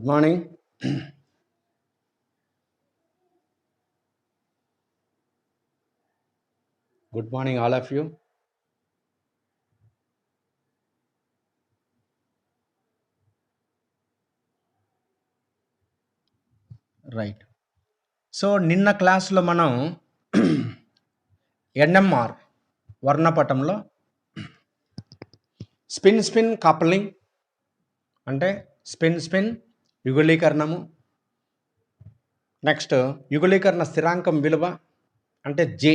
Good morning. Good morning, all of you. Right. So నిన్న క్లాస్లో మనం ఎన్ఎంఆర్ వర్ణపటంలో స్పిన్ కప్లింగ్ అంటే స్పిన్ యుగళీకరణము, నెక్స్ట్ యుగళీకరణ స్థిరాంకం విలువ అంటే జే,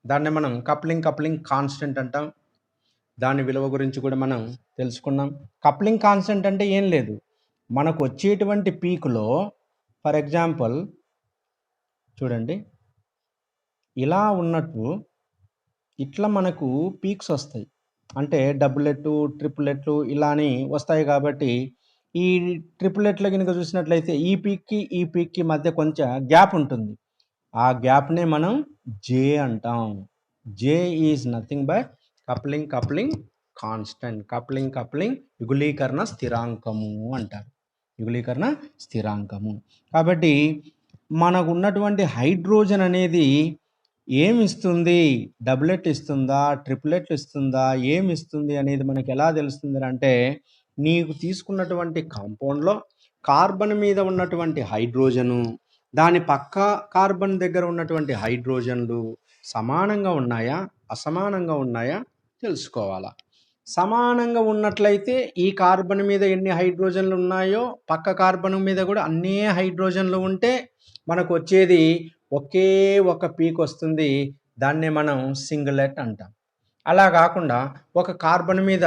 దాన్ని మనం కప్లింగ్ కాన్స్టెంట్ అంటాం. దాని విలువ గురించి కూడా మనం తెలుసుకున్నాం. కప్లింగ్ కాన్స్టెంట్ అంటే ఏం లేదు, మనకు వచ్చేటువంటి పీకులో ఫర్ ఎగ్జాంపుల్ చూడండి, ఇలా ఉన్నట్టు ఇట్లా మనకు పీక్స్ వస్తాయి, అంటే డబులెట్లు ట్రిపులెట్లు ఇలా అని వస్తాయి. కాబట్టి ఈ ట్రిపులెట్లో కనుక చూసినట్లయితే ఈ పీక్కి మధ్య కొంచెం గ్యాప్ ఉంటుంది. ఆ గ్యాప్నే మనం జే అంటాం. J is nothing by coupling constant. Coupling యుగళీకరణ స్థిరాంకము అంటారు, యుగళీకరణ స్థిరాంకము. కాబట్టి మనకు ఉన్నటువంటి హైడ్రోజన్ అనేది ఏమిస్తుంది, డబులెట్ ఇస్తుందా, ట్రిపులెట్ ఇస్తుందా, ఏమిస్తుంది అనేది మనకి ఎలా తెలుస్తుంది అంటే, నీకు తీసుకున్నటువంటి కాంపౌండ్లో కార్బన్ మీద ఉన్నటువంటి హైడ్రోజను, దాని పక్క కార్బన్ దగ్గర ఉన్నటువంటి హైడ్రోజన్లు సమానంగా ఉన్నాయా అసమానంగా ఉన్నాయా తెలుసుకోవాలా. సమానంగా ఉన్నట్లయితే ఈ కార్బన్ మీద ఎన్ని హైడ్రోజన్లు ఉన్నాయో పక్క కార్బన్ మీద కూడా అన్నీ హైడ్రోజన్లు ఉంటే మనకు వచ్చేది ఒకే ఒక పీక్ వస్తుంది. దాన్నే మనం సింగిలెట్ అంటాం. అలా కాకుండా ఒక కార్బన్ మీద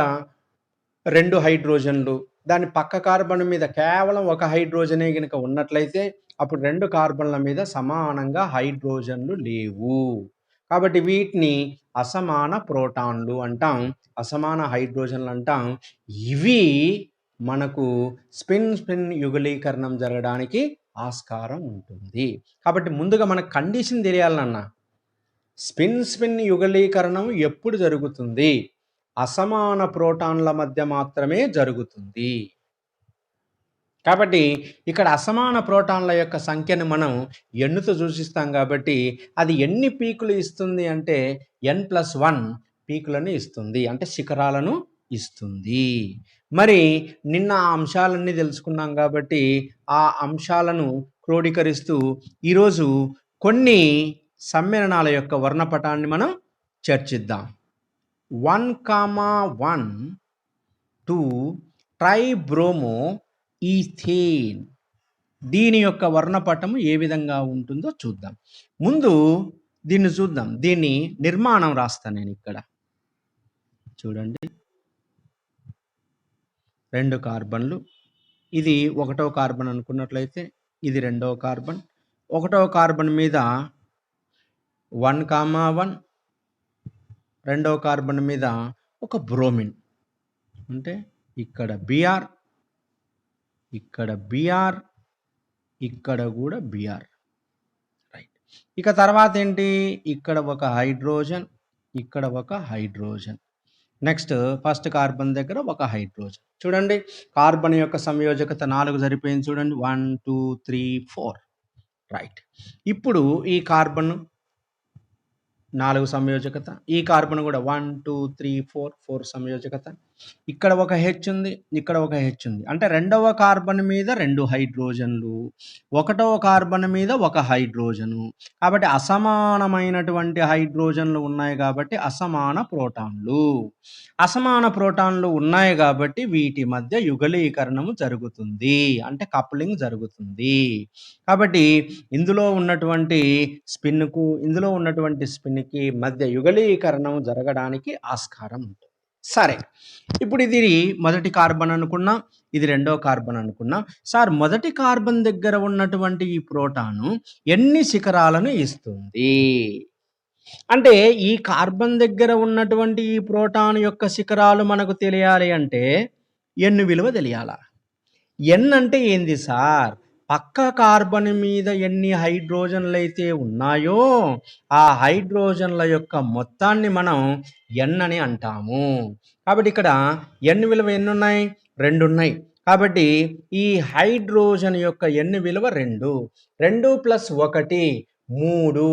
2 హైడ్రోజన్లు, దాని పక్క కార్బన్ మీద కేవలం ఒక హైడ్రోజనే కనుక ఉన్నట్లయితే అప్పుడు 2 కార్బన్ల మీద సమానంగా హైడ్రోజన్లు లేవు. కాబట్టి వీటిని అసమాన ప్రోటాన్లు అంటాం, అసమాన హైడ్రోజన్లు అంటాం. ఇవి మనకు స్పిన్ యుగళీకరణం జరగడానికి ఆస్కారం ఉంటుంది. కాబట్టి ముందుగా మనకు కండిషన్ తెలియాలన్నా, స్పిన్ యుగళీకరణం ఎప్పుడు జరుగుతుంది? అసమాన ప్రోటాన్ల మధ్య మాత్రమే జరుగుతుంది. కాబట్టి ఇక్కడ అసమాన ప్రోటాన్ల యొక్క సంఖ్యను మనం ఎన్నుతో సూచిస్తాం. కాబట్టి అది ఎన్ని పీకులు ఇస్తుంది అంటే n+1 పీకులను ఇస్తుంది, అంటే శిఖరాలను ఇస్తుంది. మరి నిన్న ఆ అంశాలన్నీ తెలుసుకున్నాం కాబట్టి ఆ అంశాలను క్రోడీకరిస్తూ ఈరోజు కొన్ని సమ్మేళనాల యొక్క వర్ణపటాన్ని మనం చర్చిద్దాం. 1,1 2 ట్రైబ్రోమో ఈథేన్, దీని యొక్క వర్ణపటము ఏ విధంగా ఉంటుందో చూద్దాం. ముందు దీన్ని చూద్దాం, దీన్ని నిర్మాణం రాస్తాను నేను ఇక్కడ. చూడండి, 2 కార్బన్లు, ఇది 1వ కార్బన్ అనుకున్నట్లయితే ఇది 2వ కార్బన్. 1వ కార్బన్ మీద 1,1, 2వ కార్బన్ మీద ఒక బ్రోమిన్, అంటే ఇక్కడ బిఆర్, ఇక్కడ బిఆర్, ఇక్కడ కూడా బిఆర్. రైట్. ఇక తర్వాత ఏంటి, ఇక్కడ ఒక హైడ్రోజన్, ఇక్కడ ఒక హైడ్రోజన్. నెక్స్ట్ ఫస్ట్ కార్బన్ దగ్గర ఒక హైడ్రోజన్. చూడండి, కార్బన్ యొక్క సంయోజకత 4 సరిపోయింది. చూడండి, 1 2 3 4. రైట్. ఇప్పుడు ఈ కార్బన్ 4 సంయోజకత, ఈ కార్బన్ కూడా 1 2 3 4 సంయోజకత. ఇక్కడ ఒక హెచ్ ఉంది, ఇక్కడ ఒక హెచ్ ఉంది, అంటే 2వ కార్బన్ మీద 2 హైడ్రోజన్లు, 1వ కార్బన్ మీద ఒక హైడ్రోజను. కాబట్టి అసమానమైనటువంటి హైడ్రోజన్లు ఉన్నాయి కాబట్టి అసమాన ప్రోటాన్లు. అసమాన ప్రోటాన్లు ఉన్నాయి కాబట్టి వీటి మధ్య యుగళీకరణము జరుగుతుంది, అంటే కప్లింగ్ జరుగుతుంది. కాబట్టి ఇందులో ఉన్నటువంటి స్పిన్కు ఇందులో ఉన్నటువంటి స్పిన్కి మధ్య యుగళీకరణం జరగడానికి ఆస్కారం ఉంటుంది. సరే, ఇప్పుడు ఇది మొదటి కార్బన్ అనుకున్నాం, ఇది 2వ కార్బన్ అనుకున్నాం. సార్, మొదటి కార్బన్ దగ్గర ఉన్నటువంటి ఈ ప్రోటాను ఎన్ని శిఖరాలను ఇస్తుంది అంటే, ఈ కార్బన్ దగ్గర ఉన్నటువంటి ఈ ప్రోటాన్ యొక్క శిఖరాలు మనకు తెలియాలి అంటే ఎన్ విలువ తెలియాలా. ఎన్ అంటే ఏంది సార్? పక్క కార్బన్ మీద ఎన్ని హైడ్రోజన్లు అయితే ఉన్నాయో ఆ హైడ్రోజన్ల యొక్క మొత్తాన్ని మనం ఎన్ అని అంటాము. కాబట్టి ఇక్కడ ఎన్ విలువ ఎన్ని ఉన్నాయి? 2 ఉన్నాయి. కాబట్టి ఈ హైడ్రోజన్ యొక్క ఎన్ విలువ 2. 2 + 1 3.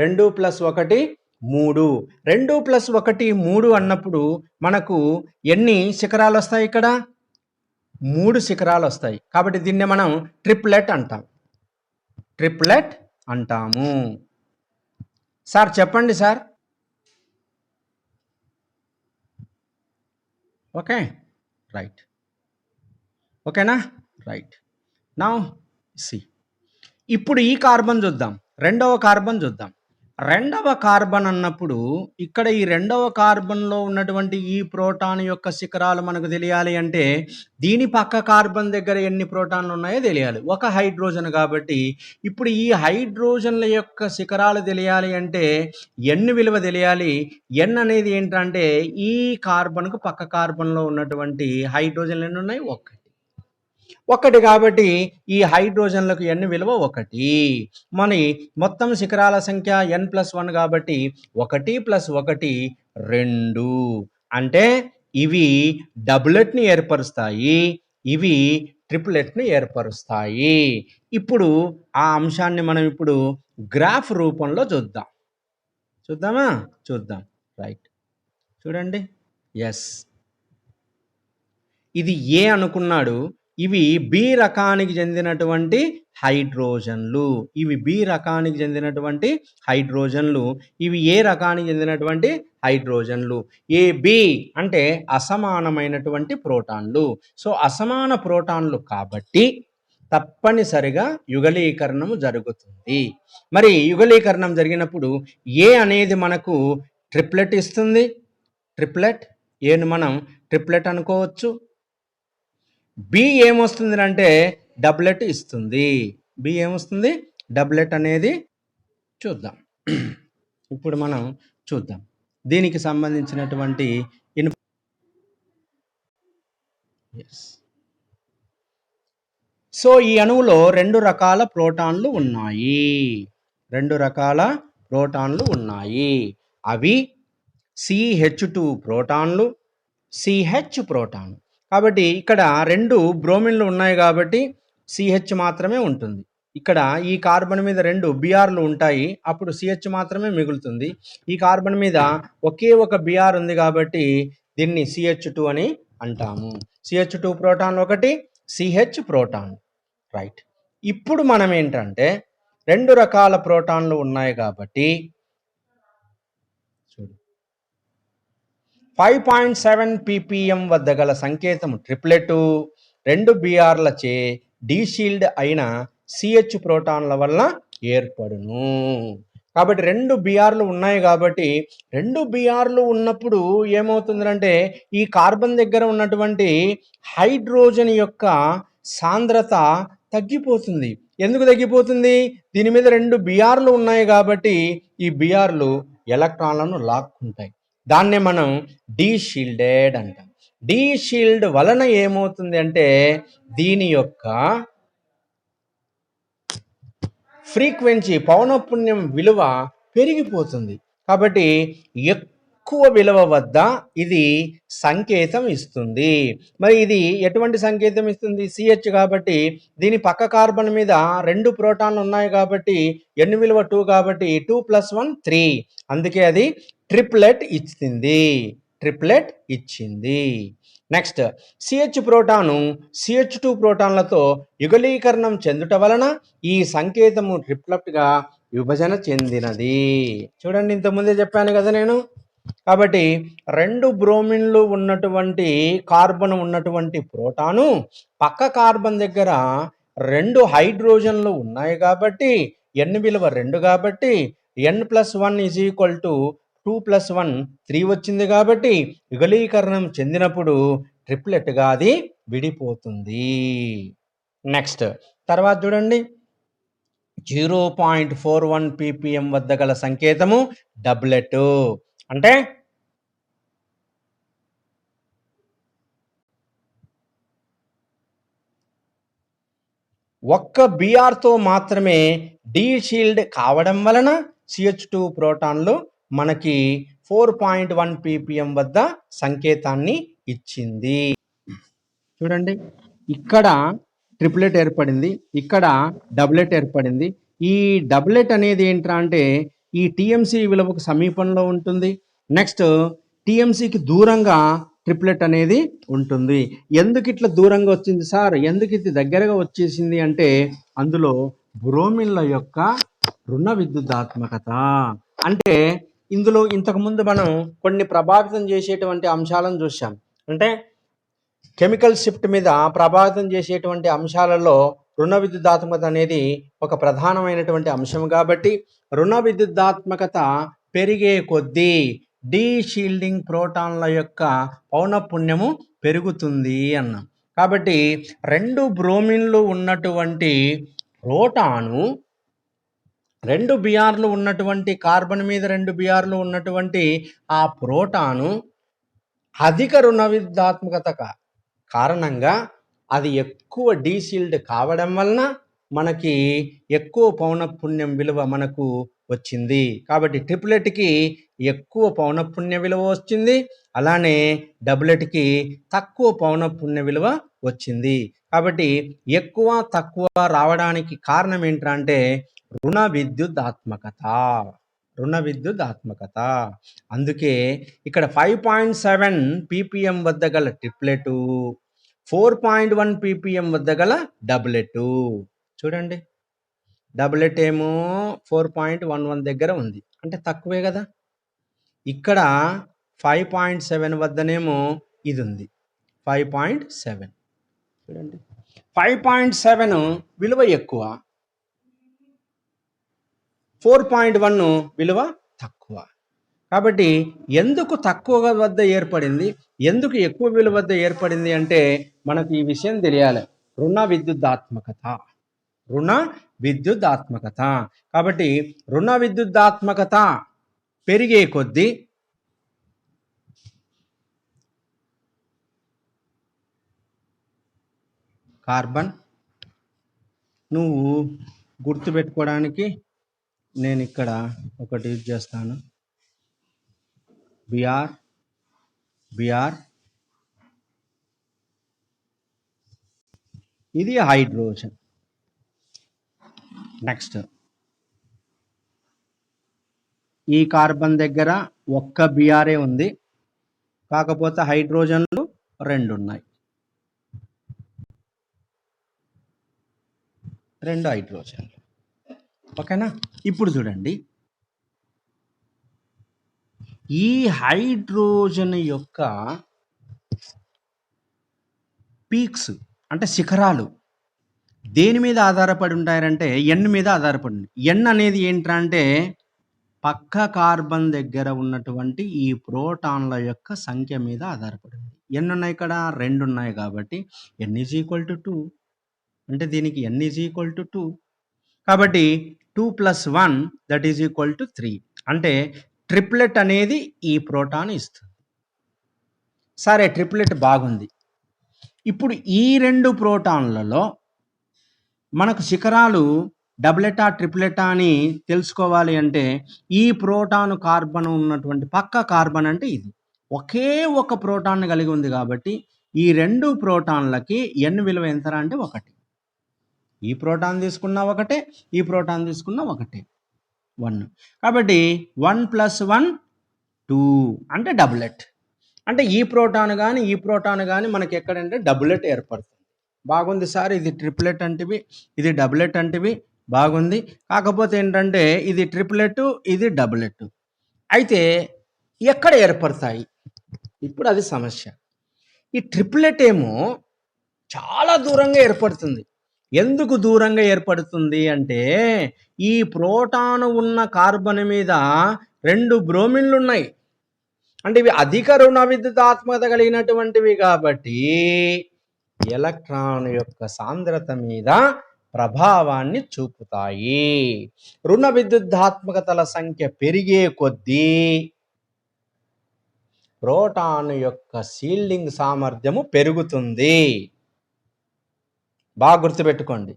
2 + 1 3. 2 + 1 3 అన్నప్పుడు మనకు ఎన్ని శిఖరాలు వస్తాయి? ఇక్కడ 3 శిఖరాలు వస్తాయి. కాబట్టి దీన్ని మనం ట్రిప్లెట్ అంటాం. ట్రిప్లెట్ అంటాము. సార్ చెప్పండి సార్. Okay, right. ఓకేనా? రైట్. నౌ సి, ఇప్పుడు ఈ కార్బన్ చూద్దాం. రెండవ కార్బన్ చూద్దాం. రెండవ కార్బన్ అన్నప్పుడు ఇక్కడ ఈ రెండవ కార్బన్లో ఉన్నటువంటి ఈ ప్రోటాన్ యొక్క శిఖరాలు మనకు తెలియాలి అంటే దీని పక్క కార్బన్ దగ్గర ఎన్ని ప్రోటాన్లు ఉన్నాయో తెలియాలి. ఒక హైడ్రోజన్ కాబట్టి ఇప్పుడు ఈ హైడ్రోజన్ల యొక్క శిఖరాలు తెలియాలి అంటే ఎన్ విలువ తెలియాలి. ఎన్ అనేది ఏంటంటే ఈ కార్బన్కు పక్క కార్బన్లో ఉన్నటువంటి హైడ్రోజన్లు ఎన్ని ఉన్నాయి? ఒకటి కాబట్టి ఈ హైడ్రోజన్లకు ఎన్ విలువ 1. మరి మొత్తం శిఖరాల సంఖ్య n+1 కాబట్టి 1 + 1 2. అంటే ఇవి డబులెట్ని ఏర్పరుస్తాయి, ఇవి ట్రిపులెట్ని ఏర్పరుస్తాయి. ఇప్పుడు ఆ అంశాన్ని మనం ఇప్పుడు గ్రాఫ్ రూపంలో చూద్దాం. చూద్దామా? చూద్దాం. రైట్, చూడండి. ఎస్, ఇది ఏ అనుకున్నాడు. ఇవి బి రకానికి చెందినటువంటి హైడ్రోజన్లు. ఇవి బి రకానికి చెందినటువంటి హైడ్రోజన్లు. ఇవి ఏ రకానికి చెందినటువంటి హైడ్రోజన్లు. ఏబి అంటే అసమానమైనటువంటి ప్రోటాన్లు. సో అసమాన ప్రోటాన్లు కాబట్టి తప్పనిసరిగా యుగలీకరణం జరుగుతుంది. మరి యుగలీకరణం జరిగినప్పుడు ఏ అనేది మనకు ట్రిప్లెట్ ఇస్తుంది. ట్రిప్లెట్ ఏను మనం ట్రిప్లెట్ అనుకోవచ్చు. బి ఏమొస్తుంది అంటే డబ్లెట్ ఇస్తుంది. బి ఏమొస్తుంది? డబ్లెట్ అనేది చూద్దాం. ఇప్పుడు మనం చూద్దాం దీనికి సంబంధించినటువంటి సో ఈ అణువులో 2 రకాల ప్రోటాన్లు ఉన్నాయి. 2 రకాల ప్రోటాన్లు ఉన్నాయి. అవి CH2 ప్రోటాన్లు, CH ప్రోటాన్. కాబట్టి ఇక్కడ 2 బ్రోమిన్లు ఉన్నాయి కాబట్టి CH మాత్రమే ఉంటుంది. ఇక్కడ ఈ కార్బన్ మీద 2 బిఆర్లు ఉంటాయి, అప్పుడు CH మాత్రమే మిగులుతుంది. ఈ కార్బన్ మీద ఒకే ఒక బిఆర్ ఉంది కాబట్టి దీన్ని CH2 అని అంటాము. CH2 proton 1, CH proton. Right. ఇప్పుడు మనం ఏంటంటే 2 రకాల ప్రోటాన్లు ఉన్నాయి కాబట్టి 5.7 ppm వద్ద గల సంకేతం ట్రిప్లెట్ 2 బిఆర్లచే డీషీల్డ్ అయిన CH ప్రోటాన్ల వల్ల ఏర్పడును. కాబట్టి 2 బిఆర్లు ఉన్నాయి కాబట్టి 2 బిఆర్లు ఉన్నప్పుడు ఏమవుతుందంటే ఈ కార్బన్ దగ్గర ఉన్నటువంటి హైడ్రోజన్ యొక్క సాంద్రత తగ్గిపోతుంది. ఎందుకు తగ్గిపోతుంది? దీని మీద 2 బిఆర్లు ఉన్నాయి కాబట్టి ఈ బిఆర్లు ఎలక్ట్రాన్లను లాక్కుంటాయి. దాన్నే మనం డీషీల్డెడ్ అంటాం. డీషీల్డ్ వలన ఏమవుతుంది అంటే దీని యొక్క ఫ్రీక్వెన్సీ పౌనఃపున్యం విలువ పెరిగిపోతుంది. కాబట్టి ఎక్కువ విలువ వద్ద ఇది సంకేతం ఇస్తుంది. మరి ఇది ఎటువంటి సంకేతం ఇస్తుంది? CH కాబట్టి దీని పక్క కార్బన్ మీద 2 ప్రోటాన్లు ఉన్నాయి కాబట్టి n విలువ 2 కాబట్టి 2 + 1 3. అందుకే అది ట్రిప్లెట్ ఇచ్చింది. ట్రిప్లెట్ ఇచ్చింది. నెక్స్ట్, CH ప్రోటాను CH2 ప్రోటాన్లతో యుగలీకరణం చెందుట వలన ఈ సంకేతము ట్రిప్లెట్గా విభజన చెందినది. చూడండి, ఇంతకుముందే చెప్పాను కదా నేను. కాబట్టి 2 బ్రోమిన్లు ఉన్నటువంటి కార్బన్ ఉన్నటువంటి ప్రోటాను పక్క కార్బన్ దగ్గర 2 హైడ్రోజన్లు ఉన్నాయి కాబట్టి n విలువ 2 కాబట్టి n+1 = 2 + 1 3 వచ్చింది కాబట్టి యుగలీకరణం చెందినప్పుడు ట్రిప్లెట్గా అది విడిపోతుంది. నెక్స్ట్, తర్వాత చూడండి 0.41 ppm వద్ద గల సంకేతము డబ్లెట్. అంటే ఒక్క బిఆర్తో మాత్రమే డీషీల్డ్ కావడం వలన CH2 ప్రోటాన్లు మనకి 4.1 ppm వద్ద సంకేతాన్ని ఇచ్చింది. చూడండి, ఇక్కడ ట్రిపులెట్ ఏర్పడింది, ఇక్కడ డబులెట్ ఏర్పడింది. ఈ డబులెట్ అనేది ఏంట్రా అంటే ఈ టీఎంసీ విలువకు సమీపంలో ఉంటుంది. నెక్స్ట్ టీఎంసీకి దూరంగా ట్రిపులెట్ అనేది ఉంటుంది. ఎందుకు ఇట్లా దూరంగా వచ్చింది సార్, ఎందుకు ఇది దగ్గరగా వచ్చేసింది అంటే అందులో బ్రోమిన్ల యొక్క రుణ విద్యుదాత్మకత. అంటే ఇందులో ఇంతకుముందు మనం కొన్ని ప్రభావితం చేసేటువంటి అంశాలను చూసాం. అంటే కెమికల్ షిఫ్ట్ మీద ప్రభావితం చేసేటువంటి అంశాలలో రుణ విద్యుదాత్మకత అనేది ఒక ప్రధానమైనటువంటి అంశం. కాబట్టి రుణ విద్యుదాత్మకత పెరిగే కొద్దీ డీషీల్డింగ్ ప్రోటాన్ల యొక్క పౌనఃపున్యము పెరుగుతుంది అన్నాం. కాబట్టి 2 బ్రోమిన్లు ఉన్నటువంటి ప్రోటాను 2 బిఆర్లు ఉన్నటువంటి కార్బన్ మీద 2 బిఆర్లు ఉన్నటువంటి ఆ ప్రోటాను అధిక రుణ విద్యుదాత్మకత కారణంగా అది ఎక్కువ డీసీల్డ్ కావడం వలన మనకి ఎక్కువ పౌనఃపున్యం విలువ మనకు వచ్చింది. కాబట్టి ట్రిపులెట్కి ఎక్కువ పౌనఃపున్య విలువ వచ్చింది, అలానే డబులెట్కి తక్కువ పౌనఃపున్య విలువ వచ్చింది. కాబట్టి ఎక్కువ తక్కువ రావడానికి కారణం ఏంటంటే రుణ విద్యుదాత్మకత. అందుకే ఇక్కడ 5.7 ppm వద్ద గల ట్రిప్లెట్, 4.1 ppm వద్ద గల డబులెట్. చూడండి, డబులెట్ ఏమో 4.11 దగ్గర ఉంది, అంటే తక్కువే కదా. ఇక్కడ 5.7 వద్దనేమో ఇది ఉంది, 5.7. చూడండి, 5.7 విలువ ఎక్కువ, 4.1 విలువ తక్కువ. కాబట్టి ఎందుకు తక్కువ వద్ద ఏర్పడింది, ఎందుకు ఎక్కువ విలువ వద్ద ఏర్పడింది అంటే మనకు ఈ విషయం తెలియాలి. రుణ విద్యుదాత్మకత. కాబట్టి రుణ విద్యుదాత్మకత పెరిగే కొద్దీ కార్బన్, నువ్వు గుర్తుపెట్టుకోవడానికి నేను ఇక్కడ ఒకటి యూజ్ చేస్తాను, బిఆర్ ఇది హైడ్రోజన్. నెక్స్ట్ ఈ కార్బన్ దగ్గర ఒక్క బిఆర్ఏ ఉంది, కాకపోతే హైడ్రోజన్లు 2 ఉన్నాయి, 2 హైడ్రోజన్లు. ఓకేనా. ఇప్పుడు చూడండి, ఈ హైడ్రోజన్ యొక్క పీక్స్ అంటే శిఖరాలు దేని మీద ఆధారపడి ఉంటాయంటే ఎన్ మీద ఆధారపడి ఉంది. ఎన్ అనేది ఏంటంటే పక్క కార్బన్ దగ్గర ఉన్నటువంటి ఈ ప్రోటాన్ల యొక్క సంఖ్య మీద ఆధారపడి ఉంది. ఎన్ని ఉన్నాయి ఇక్కడ, 2 ఉన్నాయి కాబట్టి n = 2. అంటే దీనికి n = 2. కాబట్టి 2 + 1 = 3. అంటే ట్రిప్లెట్ అనేది ఈ ప్రోటాన్ ఇస్తుంది. సరే, ట్రిప్లెట్ బాగుంది. ఇప్పుడు ఈ 2 ప్రోటాన్లలో మనకు శిఖరాలు డబులెటా ట్రిప్లెటా అని తెలుసుకోవాలి అంటే ఈ ప్రోటాను కార్బన్ ఉన్నటువంటి పక్క కార్బన్ అంటే ఇది ఒకే ఒక ప్రోటాన్ కలిగి ఉంది. కాబట్టి ఈ 2 ప్రోటాన్లకి n విలువ ఎంత అంటే 1. ఈ ప్రోటాన్ తీసుకున్న 1, ఈ ప్రోటాన్ తీసుకున్న 1, 1. కాబట్టి 1 + 1 2 అంటే డబులెట్. అంటే ఈ ప్రోటాన్ కానీ ఈ ప్రోటాన్ కానీ మనకి ఎక్కడంటే డబులెట్ ఏర్పడుతుంది. బాగుంది సార్, ఇది ట్రిప్లెట్ అంటివి, ఇది డబులెట్ అంటివి, బాగుంది. కాకపోతే ఏంటంటే ఇది ట్రిప్లెట్, ఇది డబులెట్. అయితే ఎక్కడ ఏర్పడతాయి, ఇప్పుడు అది సమస్య. ఈ ట్రిప్లెట్ ఏమో చాలా దూరంగా ఏర్పడుతుంది. ఎందుకు దూరంగా ఏర్పడుతుంది అంటే ఈ ప్రోటాను ఉన్న కార్బన్ మీద 2 బ్రోమిన్లు ఉన్నాయి. అంటే ఇవి అధిక రుణ విద్యుదాత్మకత కలిగినటువంటివి కాబట్టి ఎలక్ట్రాన్ యొక్క సాంద్రత మీద ప్రభావాన్ని చూపుతాయి. రుణ విద్యుదాత్మకతల సంఖ్య పెరిగే కొద్దీ ప్రోటాన్ యొక్క షీల్డింగ్ సామర్థ్యము పెరుగుతుంది. బాగా గుర్తుపెట్టుకోండి,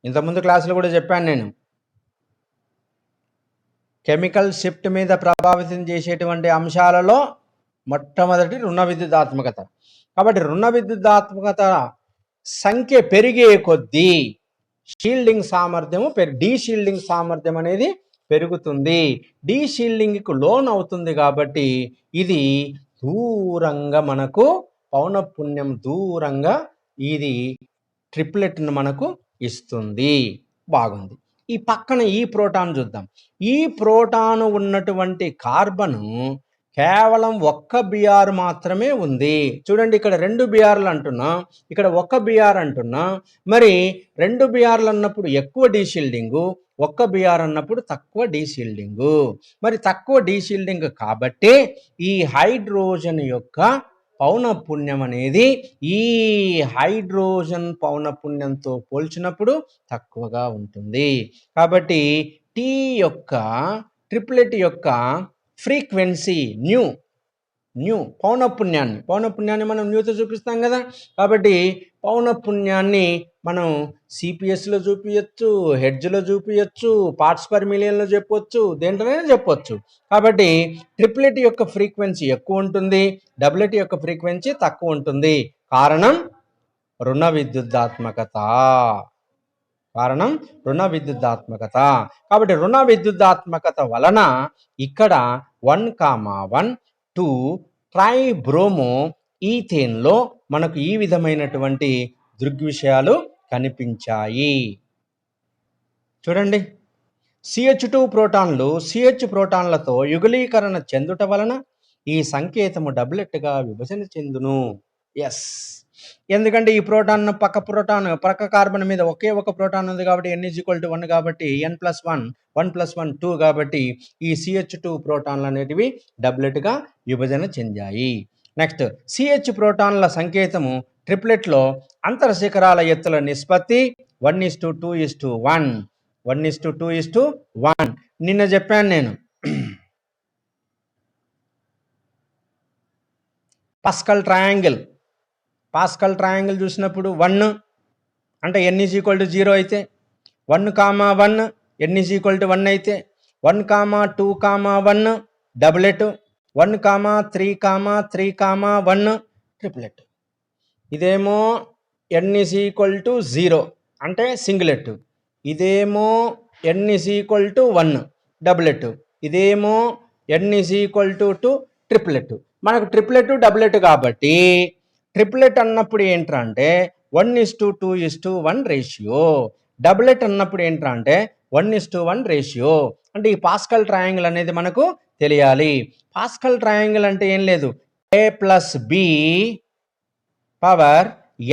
ఇంతకుముందు క్లాసులో కూడా చెప్పాను నేను. కెమికల్ షిఫ్ట్ మీద ప్రభావితం చేసేటువంటి అంశాలలో మొట్టమొదటి రుణ విద్యుదాత్మకత. కాబట్టి రుణ విద్యుదాత్మకత సంఖ్య పెరిగే కొద్దీ షీల్డింగ్ సామర్థ్యము డీషీల్డింగ్ సామర్థ్యం అనేది పెరుగుతుంది. డీషీల్డింగ్కు లోన్ అవుతుంది కాబట్టి ఇది దూరంగా మనకు పౌనఃపున్యం దూరంగా ఇది ట్రిప్లెట్ను మనకు ఇస్తుంది. బాగుంది. ఈ పక్కన ఈ ప్రోటాన్ చూద్దాం. ఈ ప్రోటాను ఉన్నటువంటి కార్బను కేవలం ఒక్క బిఆర్ మాత్రమే ఉంది. చూడండి, ఇక్కడ 2 బిఆర్లు అంటున్నా, ఇక్కడ 1 బిఆర్ అంటున్నా. మరి 2 బిఆర్లు అన్నప్పుడు ఎక్కువ డీషీల్డింగు, 1 బిఆర్ అన్నప్పుడు తక్కువ డీషీల్డింగు. మరి తక్కువ డీషీల్డింగ్ కాబట్టి ఈ హైడ్రోజన్ యొక్క పౌనఃపున్యం అనేది ఈ హైడ్రోజన్ పౌనఃపున్యంతో పోల్చినప్పుడు తక్కువగా ఉంటుంది. కాబట్టి టీ యొక్క ట్రిప్లెట్ యొక్క ఫ్రీక్వెన్సీ న్యూ పౌనఃపున్యాన్ని మనం న్యూతో చూపిస్తాం కదా. కాబట్టి పౌనఃపున్యాన్ని మనం సిపిఎస్లో చూపించచ్చు, హెడ్జ్లో చూపించచ్చు, పార్ట్స్ పర్ మిలియన్లో చెప్పొచ్చు, దేంట్లోనే చెప్పొచ్చు. కాబట్టి ట్రిప్లెట్ యొక్క ఫ్రీక్వెన్సీ ఎక్కువ ఉంటుంది, డబ్లెట్ యొక్క ఫ్రీక్వెన్సీ తక్కువ ఉంటుంది. కారణం రుణ విద్యుదాత్మకత. కాబట్టి రుణ విద్యుదాత్మకత వలన ఇక్కడ 1,1 2 ట్రైబ్రోమో ఈథేన్లో మనకు ఈ విధమైనటువంటి దృగ్విషయాలు కనిపించాయి. చూడండి, CH2 ప్రోటాన్లు CH ప్రోటాన్లతో యుగలీకరణ చెందుట వలన ఈ సంకేతము డబ్లెట్గా విభజన చెందును. ఎస్, ఎందుకంటే ఈ ప్రోటాన్ పక్క కార్బన్ మీద ఒకే ఒక ప్రోటాన్ ఉంది కాబట్టి n=1 కాబట్టి n+1 1+1 2 కాబట్టి ఈ CH2 ప్రోటాన్లు అనేటివి డబ్లెట్గా విభజన చెందాయి. నెక్స్ట్, CH ప్రోటాన్ల సంకేతము ట్రిప్లెట్లో అంతరశిఖరాల ఎత్తుల నిష్పత్తి 1:2:1. 1:2:1 నిన్న చెప్పాను నేను. పాస్కల్ ట్రయాంగిల్ చూసినప్పుడు 1 అంటే n=0 అయితే 1,1 n=1 అయితే 1,2,1 డబ్లెట్, 1,3,3,1 ట్రిప్లెట్. ఇదేమో n=0 అంటే సింగిలెట్, ఇదేమో n=1 డబ్లెట్, ఇదేమో n=2 ట్రిప్లెట్. మనకు ట్రిప్లెట్ డబ్లెట్ కాబట్టి ట్రిప్లెట్ అన్నప్పుడు ఏంటంటే 1:2:1 రేషియో, డబ్లెట్ అన్నప్పుడు ఏంటంటే 1:1 రేషియో. అంటే ఈ పాస్కల్ ట్రయాంగిల్ అనేది మనకు తెలియాలి. పాస్కల్ ట్రయాంగిల్ అంటే ఏం లేదు, a+b పవర్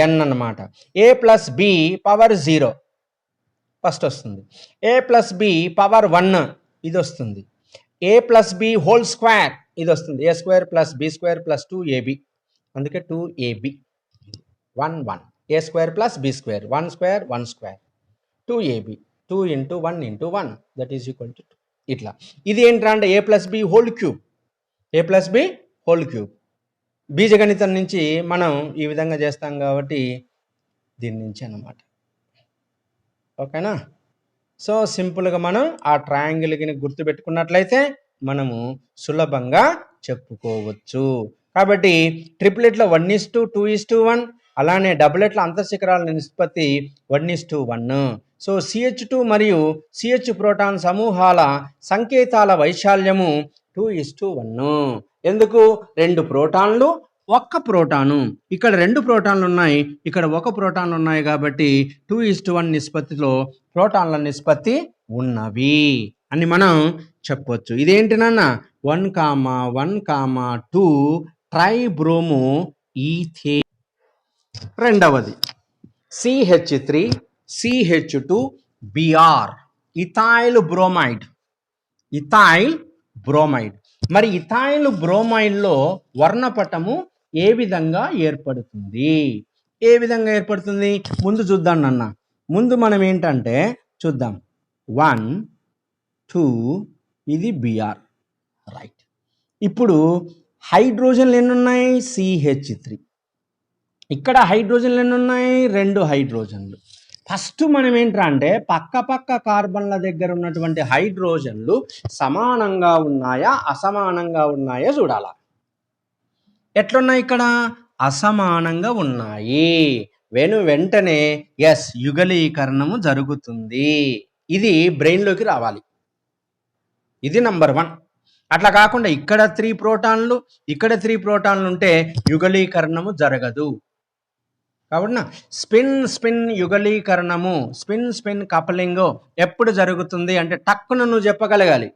n అన్నమాట. a+b పవర్ 0 ఫస్ట్ వస్తుంది, a+b పవర్ 1 ఇది వస్తుంది, a+b హోల్ స్క్వేర్ ఇది వస్తుంది, a² + b² + 2ab, అందుకే 2ab 1 1, a² + b² 1² 1², 2ab 2 × 1 × 1 that is equal to 2. ఇట్లా ఇది ఏంటంటే a+b హోల్ క్యూబ్. బీజగణితం నుంచి మనం ఈ విధంగా చేస్తాం కాబట్టి దీని నుంచి అన్నమాట. ఓకేనా? సో సింపుల్గా మనం ఆ ట్రయాంగిల్ని గుర్తుపెట్టుకున్నట్లయితే మనము సులభంగా చెప్పుకోవచ్చు. కాబట్టి ట్రిప్లెట్లో 1:2:1, అలానే డబ్లెట్ల అంతఃశిఖరాల నిష్పత్తి 1:1. సో CH2 మరియు CH ప్రోటాన్ సమూహాల సంకేతాల వైశాల్యము 2:1. ఎందుకు? 2 ప్రోటాన్లు 1 ప్రోటాను, ఇక్కడ 2 ప్రోటాన్లు ఉన్నాయి, ఇక్కడ 1 ప్రోటాన్లు ఉన్నాయి కాబట్టి 2:1 నిష్పత్తిలో ప్రోటాన్ల నిష్పత్తి ఉన్నవి అని మనం చెప్పొచ్చు. ఇదేంటి నాన్న? 1,1,2 ట్రైబ్రోమో ఈథేన్. రెండవది CH3 CH2 Br ethyl bromide. మరి ఇథైల్ బ్రోమైడ్లో వర్ణపటము ఏ విధంగా ఏర్పడుతుంది? ముందు చూద్దాం నాన్న. ముందు మనం ఏంటంటే చూద్దాం, 1 2 ఇది Br, రైట్. ఇప్పుడు హైడ్రోజన్లు ఎన్ని ఉన్నాయి? CH3. ఇక్కడ హైడ్రోజన్లు ఎన్ని ఉన్నాయి? 2 హైడ్రోజన్లు. ఫస్ట్ మనం ఏంటంటే పక్క కార్బన్ల దగ్గర ఉన్నటువంటి హైడ్రోజన్లు సమానంగా ఉన్నాయా అసమానంగా ఉన్నాయా చూడాలా. ఎట్లున్నాయి? ఇక్కడ అసమానంగా ఉన్నాయి. వెంటనే ఎస్ యుగలీకరణము జరుగుతుంది. ఇది బ్రెయిన్లోకి రావాలి. ఇది నంబర్ 1. అట్లా కాకుండా ఇక్కడ 3 ప్రోటాన్లు ఇక్కడ 3 ప్రోటాన్లు ఉంటే యుగలీకరణము జరగదు. కాబట్టి స్పిన్ యుగలీకరణము స్పిన్ కపలింగ్ ఎప్పుడు జరుగుతుంది అంటే టక్కున నువ్వు చెప్పగలగాలి.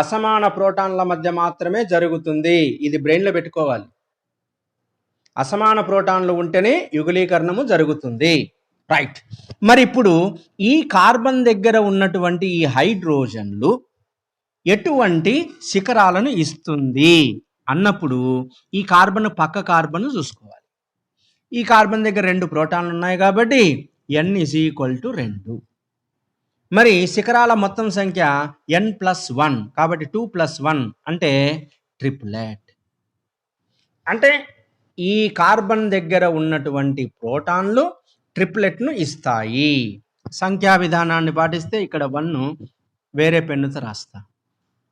అసమాన ప్రోటాన్ల మధ్య మాత్రమే జరుగుతుంది. ఇది బ్రెయిన్లో పెట్టుకోవాలి. అసమాన ప్రోటాన్లు ఉంటేనే యుగలీకరణము జరుగుతుంది. రైట్. మరి ఇప్పుడు ఈ కార్బన్ దగ్గర ఉన్నటువంటి ఈ హైడ్రోజన్లు ఎటువంటి శిఖరాలను ఇస్తుంది అన్నప్పుడు ఈ కార్బన్ పక్క కార్బన్ చూసుకోవాలి. ఈ కార్బన్ దగ్గర 2 ప్రోటాన్లు ఉన్నాయి కాబట్టి n = 2. మరి శిఖరాల మొత్తం సంఖ్య n+1 కాబట్టి 2+1 అంటే ట్రిప్లెట్. అంటే ఈ కార్బన్ దగ్గర ఉన్నటువంటి ప్రోటాన్లు ట్రిప్లెట్ను ఇస్తాయి. సంఖ్యా విధానాన్ని పాటిస్తే ఇక్కడ 1 వేరే పెన్నుతో రాస్తా,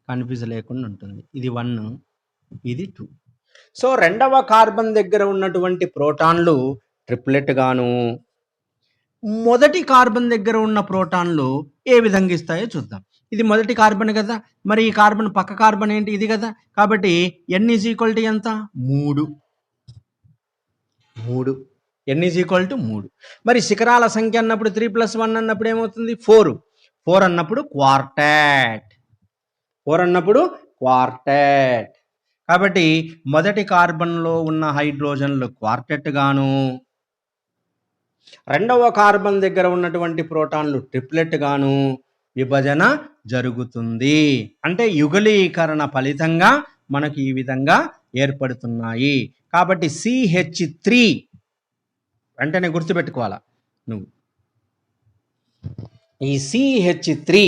కన్ఫ్యూజ్ లేకుండా ఉంటుంది. ఇది 1, ఇది 2. సో రెండవ కార్బన్ దగ్గర ఉన్నటువంటి ప్రోటాన్లు ట్రిప్లెట్ గాను, మొదటి కార్బన్ దగ్గర ఉన్న ప్రోటాన్లు ఏ విధంగా ఇస్తాయో చూద్దాం. ఇది మొదటి కార్బన్ కదా, మరి ఈ కార్బన్ పక్క కార్బన్ ఏంటి? ఇది కదా. కాబట్టి n = ఎంత? 3. n = 3. మరి శిఖరాల సంఖ్య అన్నప్పుడు 3+1 అన్నప్పుడు ఏమవుతుంది? 4. 4 అన్నప్పుడు క్వార్టెట్. కాబట్టి మొదటి కార్బన్లో ఉన్న హైడ్రోజన్లు క్వార్టెట్ గాను, రెండవ కార్బన్ దగ్గర ఉన్నటువంటి ప్రోటాన్లు ట్రిప్లెట్ గాను విభజన జరుగుతుంది. అంటే యుగలీకరణ ఫలితంగా మనకు ఈ విధంగా ఏర్పడుతున్నాయి. కాబట్టి CH3 వెంటనే గుర్తుపెట్టుకోవాలా నువ్వు. ఈ CH3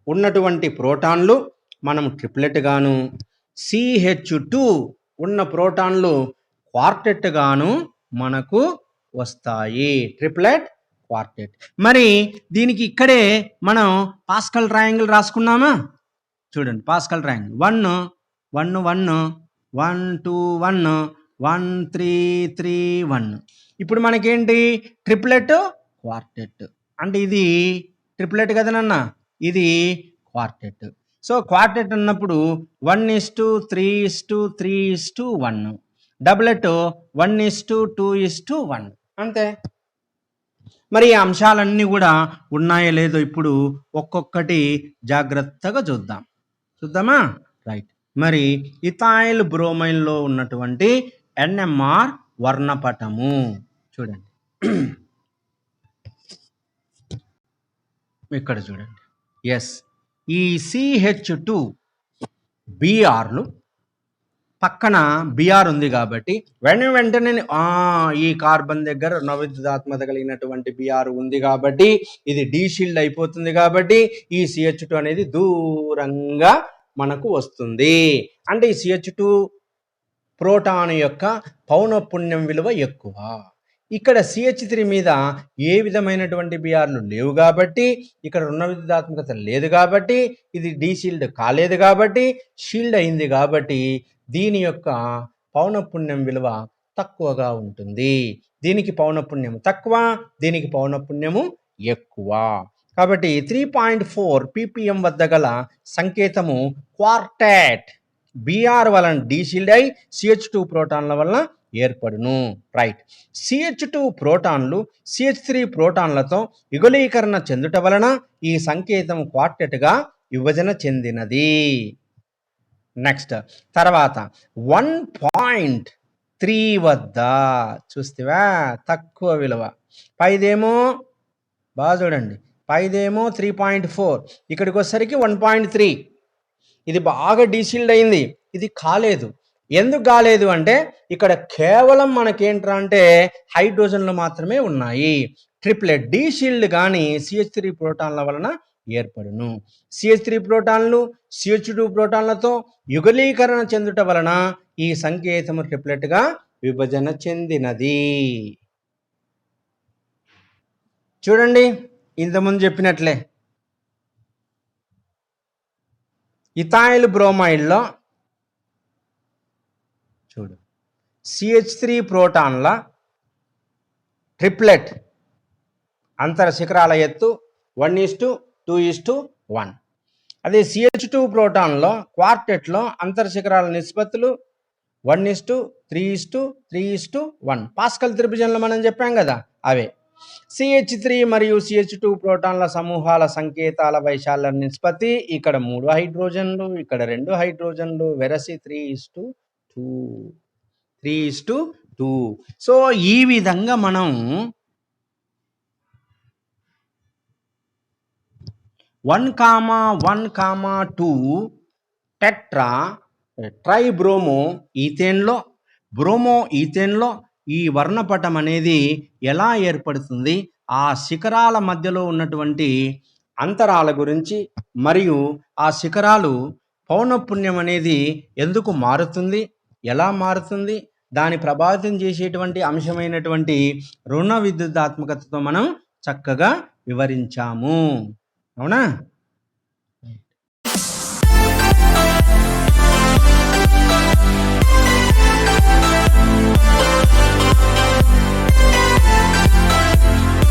ఉన్నటువంటి ప్రోటాన్లు మనం ట్రిప్లెట్ గాను, CH2 ఉన్న ప్రోటాన్లు క్వార్టెట్ గాను మనకు వస్తాయి. Triplet, quartet. మరి దీనికి ఇక్కడే మనం పాస్కల్ ట్రయాంగిల్ రాసుకున్నామా? చూడండి, పాస్కల్ ట్రయాంగిల్ 1 1 1 1 2 1 1 3 3 1. ఇప్పుడు మనకేంటి? Triplet, quartet. అంటే ఇది ట్రిప్లెట్ కదనన్నా, ఇది క్వార్టెట్. సో క్వార్టెట్ అన్నప్పుడు 1:3:3:1, డబులెట్ 1:2:1. అంతే. మరి ఈ అంశాలన్నీ కూడా ఉన్నాయో లేదో ఇప్పుడు ఒక్కొక్కటి జాగ్రత్తగా చూద్దామా? రైట్. మరి ఇథైల్ బ్రోమైన్లో ఉన్నటువంటి NMR వర్ణపటము చూడండి. ఇక్కడ చూడండి. ఎస్, ఈ CH2 Brలు పక్కన Br ఉంది కాబట్టి వెంటనే ఈ కార్బన్ దగ్గర రుణవిద్యుదాత్మక కలిగినటువంటి Br ఉంది కాబట్టి ఇది డీషీల్డ్ అయిపోతుంది. కాబట్టి ఈ CH2 అనేది దూరంగా మనకు వస్తుంది. అంటే ఈ CH2 ప్రోటాన్ యొక్క పౌనఃపున్యం విలువ ఎక్కువ. ఇక్కడ CH3 మీద ఏ విధమైనటువంటి Brలు లేవు కాబట్టి, ఇక్కడ రుణ విద్యుదాత్మకత లేదు కాబట్టి, ఇది డీషీల్డ్ కాలేదు కాబట్టి, షీల్డ్ అయింది కాబట్టి దీని యొక్క పౌనఃపున్యం విలువ తక్కువగా ఉంటుంది. దీనికి పౌనఃపున్యము తక్కువ, దీనికి పౌనఃపున్యము ఎక్కువ. కాబట్టి 3.4 ppm వద్ద గల సంకేతము క్వార్టెట్ Br వలన డీషీల్డ్ అయి CH2 ప్రోటాన్ల వలన ఏర్పడును. రైట్. CH2 ప్రోటాన్లు CH3 ప్రోటాన్లతో యుగలీకరణ చెందుట వలన ఈ సంకేతం క్వార్టెట్గా విభజన చెందినది. నెక్స్ట్ తర్వాత 1.3 వద్ద చూస్తేవా తక్కువ విలువ, పైదేమో బాగా చూడండి, పైదేమో 3.4, ఇక్కడికి వచ్చేసరికి 1.3. ఇది బాగా డీషీల్డ్ అయింది, ఇది కాలేదు. ఎందుకు కాలేదు అంటే ఇక్కడ కేవలం మనకేంట్రా అంటే హైడ్రోజన్లు మాత్రమే ఉన్నాయి. ట్రిప్లెట్ డీషీల్డ్ కానీ CH3 ప్రోటాన్ల వలన ఏర్పడును. CH3 ప్రోటాన్లు CH2 ప్రోటాన్లతో యుగలీకరణ చెందుట వలన ఈ సంకేతము ట్రిప్లెట్గా విభజన చెందినది. చూడండి, ఇంతకుముందు చెప్పినట్లే ఇథైల్ బ్రోమైడ్లో చూడు CH3 ప్రోటాన్ల ట్రిప్లెట్ అంతర శిఖరాల ఎత్తు 1:2:1. అదే CH2 ప్రోటాన్లో క్వార్టెట్లో అంతర శిఖరాల నిష్పత్తులు 1:3:3:1. పాస్కల్ త్రిభుజంలో మనం చెప్పాం కదా అవే. CH3 మరియు CH2 ప్రోటాన్ల సమూహాల సంకేతాల వైశాల్య నిష్పత్తి ఇక్కడ 3 హైడ్రోజన్లు, ఇక్కడ 2 హైడ్రోజన్లు, వెరసి 3:2. సో ఈ విధంగా మనం 1,1,2 టెట్రా ట్రైబ్రోమో ఈథేన్లో బ్రోమో ఈథేన్లో ఈ వర్ణపటం అనేది ఎలా ఏర్పడుతుంది, ఆ శిఖరాల మధ్యలో ఉన్నటువంటి అంతరాల గురించి మరియు ఆ శిఖరాలు పౌనఃపున్యం అనేది ఎందుకు మారుతుంది, ఎలా మారుతుంది, దాని ప్రభావితం చేసేటువంటి అంశమైనటువంటి రుణ విద్యుదాత్మకతతో మనం చక్కగా వివరించాము. అవునా?